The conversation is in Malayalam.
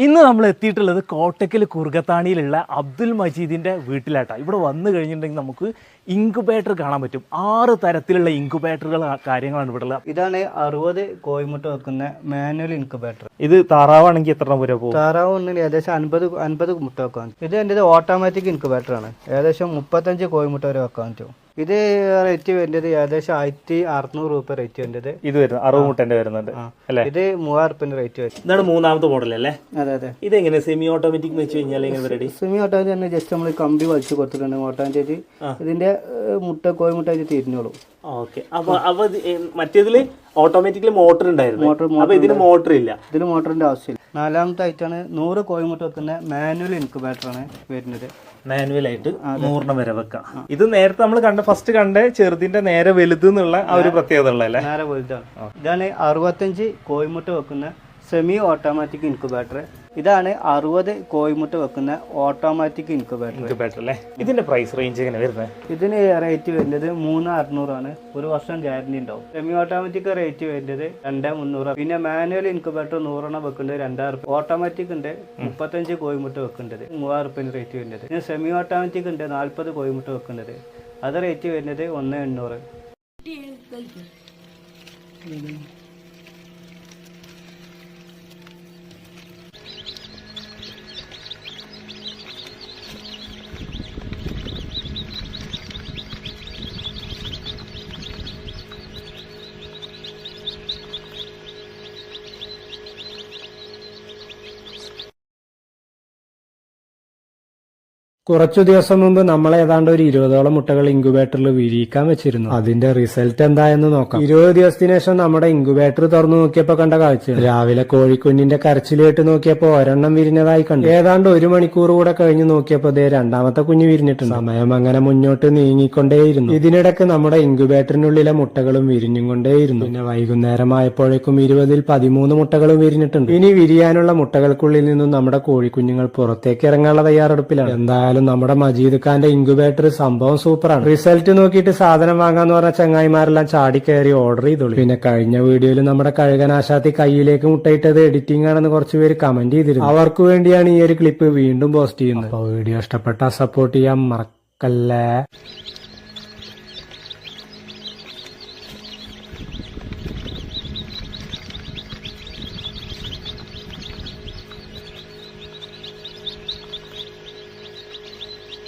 ഇന്ന് നമ്മൾ എത്തിയിട്ടുള്ളത് കോട്ടക്കൽ കുറുകത്താണിയിലുള്ള അബ്ദുൽ മജീദിൻ്റെ വീട്ടിലാട്ടാണ്. ഇവിടെ വന്നു കഴിഞ്ഞിട്ടുണ്ടെങ്കിൽ നമുക്ക് ഇൻക്യുബേറ്റർ കാണാൻ പറ്റും. 6 തരത്തിലുള്ള ഇൻക്യുബേറ്ററുകൾ കാര്യങ്ങളാണ് ഇവിടെ ഉള്ളത്. ഇതാണ് 60 കോഴിമുട്ട വെക്കുന്ന മാനുവൽ ഇൻക്യുബേറ്റർ. ഇത് താറാവാണെങ്കിൽ എത്ര രൂപ പോകും? താറാവ് ഒന്നിൽ ഏകദേശം 50 മുട്ട വെക്കാൻ. ഇത് എൻ്റെ ഓട്ടോമാറ്റിക് ഇൻക്യുബേറ്റർ ആണ്. ഏകദേശം 35 കോഴിമുട്ട വരെ വെക്കാൻ പറ്റും. ഇത് റേറ്റ് വരുന്നത് ഏകദേശം 1600 രൂപ റേറ്റ് വരുന്നത്. ഇത് വരുന്നത് 60 മുട്ടന്റെ വരുന്നുണ്ട് അല്ലേ? ഇത് 3000 റേറ്റ് വരും. ഇതാണ് 3ാമത്തെ മോഡൽ അല്ലേ? അതെ അതെ. ഇതെങ്ങനെ സെമി ഓട്ടോമാറ്റിക് വെച്ച് കഴിഞ്ഞാൽ എങ്ങനെ റെഡി? സെമി ഓട്ടോമാറ്റിക് തന്നെ ജസ്റ്റ് നമ്മൾ കമ്പി വലിച്ചു കൊടുത്തിട്ടുണ്ട്. ഓട്ടോമാറ്റിക് ഇതിന്റെ കോഴിമുട്ട ഇത് തിരിഞ്ഞോളൂ. ഓക്കെ. അപ്പൊ മറ്റേതില് ഓട്ടോമാറ്റിക്കലി മോട്ടർ ഉണ്ടായിരുന്നു. അപ്പൊ ഇതിന് മോട്ടർ ഇല്ല. ഇതിന് മോട്ടറിന്റെ ആവശ്യമില്ല. 4ാമത്തെ ആയിട്ടാണ് 100 കോഴിമുട്ട വെക്കുന്ന മാനുവൽ ഇൻക്യുബേറ്റർ ആണ് വരുന്നത്. മാനുവൽ ആയിട്ട് 100 വരെ വെക്കാം. ഇത് നേരത്തെ നമ്മൾ ഫസ്റ്റ് കണ്ട ചെറുതിന്റെ നേരെ വലുത് എന്നുള്ള ആ ഒരു പ്രത്യേകത ഉള്ളതല്ലേ? നേരെ വലുതാണ്. ഇതാണ് 65 കോഴിമുട്ട വെക്കുന്ന സെമി ഓട്ടോമാറ്റിക് ഇൻക്യുബേറ്റർ. ഇതാണ് 60 കോഴിമുട്ട വെക്കുന്ന ഓട്ടോമാറ്റിക് ഇൻക്യുബേറ്റർ അല്ലേ? ഇതിന്റെ പ്രൈസ് റേഞ്ച് എങ്ങനെ വരുന്നത്? ഇതിന് റേറ്റ് വരുന്നത് 3600 ആണ്. 1 വർഷം ഗ്യാരണ്ടി ഉണ്ടാവും. സെമി ഓട്ടോമാറ്റിക് റേറ്റ് വരുന്നത് 2300. പിന്നെ മാനുവൽ ഇൻക്യുബേറ്റർ 100 വെക്കുന്നത് 2000. ഓട്ടോമാറ്റിക് ഉണ്ട് 35 കോഴിമുട്ട വെക്കുന്നത് 3000 റേറ്റ് വരുന്നത്. പിന്നെ സെമി ഓട്ടോമാറ്റിക് ഉണ്ട് 40 കോഴിമുട്ട വെക്കുന്നത്. അത് റേറ്റ് വരുന്നത് 1800. കുറച്ചു ദിവസം മുമ്പ് നമ്മൾ ഏതാണ്ട് ഒരു 20ഓളം മുട്ടകൾ ഇൻക്യുബേറ്ററിൽ വിരിയിക്കാൻ വെച്ചിരുന്നു. അതിന്റെ റിസൾട്ട് എന്തായെന്ന് നോക്കാം. 20 ദിവസത്തിന് ശേഷം നമ്മുടെ ഇൻക്യുബേറ്റർ തുറന്നു നോക്കിയപ്പോ കണ്ട കാഴ്ച, രാവിലെ കോഴിക്കുഞ്ഞിന്റെ കരച്ചിൽ കേട്ട് നോക്കിയപ്പോ ഒരെണ്ണം വിരിഞ്ഞതായി കണ്ടു. ഏതാണ്ട് 1 മണിക്കൂർ കൂടെ കഴിഞ്ഞ് നോക്കിയപ്പോ ദേ 2ാമത്തെ കുഞ്ഞ് വിരിഞ്ഞിട്ടുണ്ട്. സമയം അങ്ങനെ മുന്നോട്ട് നീങ്ങിക്കൊണ്ടേയിരുന്നു. ഇതിനിടയ്ക്ക് നമ്മുടെ ഇൻക്യുബേറ്ററിനുള്ളിലെ മുട്ടകളും വിരിഞ്ഞും കൊണ്ടേയിരുന്നു. പിന്നെ വൈകുന്നേരമായപ്പോഴേക്കും 20ൽ 13 മുട്ടകളും വിരിഞ്ഞിട്ടുണ്ട്. ഇനി വിരിയാനുള്ള മുട്ടകൾക്കുള്ളിൽ നിന്നും നമ്മുടെ കോഴിക്കുഞ്ഞുങ്ങൾ പുറത്തേക്ക് ഇറങ്ങാനുള്ള തയ്യാറെടുപ്പിലാണ്. എന്തായാലും നമ്മുടെ മജീദ് ഖാന്റെ ഇൻക്യുബേറ്റർ സംഭവം സൂപ്പറാണ്. റിസൾട്ട് നോക്കിയിട്ട് സാധനം വാങ്ങാന്ന് പറഞ്ഞ ചങ്ങായിമാരെല്ലാം ചാടി കയറി ഓർഡർ ചെയ്തോളൂ. പിന്നെ കഴിഞ്ഞ വീഡിയോയിൽ നമ്മുടെ കഴുകനാശാത്തി കയ്യിലേക്ക് മുട്ടയിട്ടത് എഡിറ്റിംഗ് ആണെന്ന് കുറച്ചുപേര് കമന്റ് ചെയ്തിരുന്നു. അവർക്ക് വേണ്ടിയാണ് ഈ ഒരു ക്ലിപ്പ് വീണ്ടും പോസ്റ്റ് ചെയ്യുന്നത്. അപ്പൊ വീഡിയോ ഇഷ്ടപ്പെട്ടാൽ സപ്പോർട്ട് ചെയ്യാൻ മറക്കല്ലേ.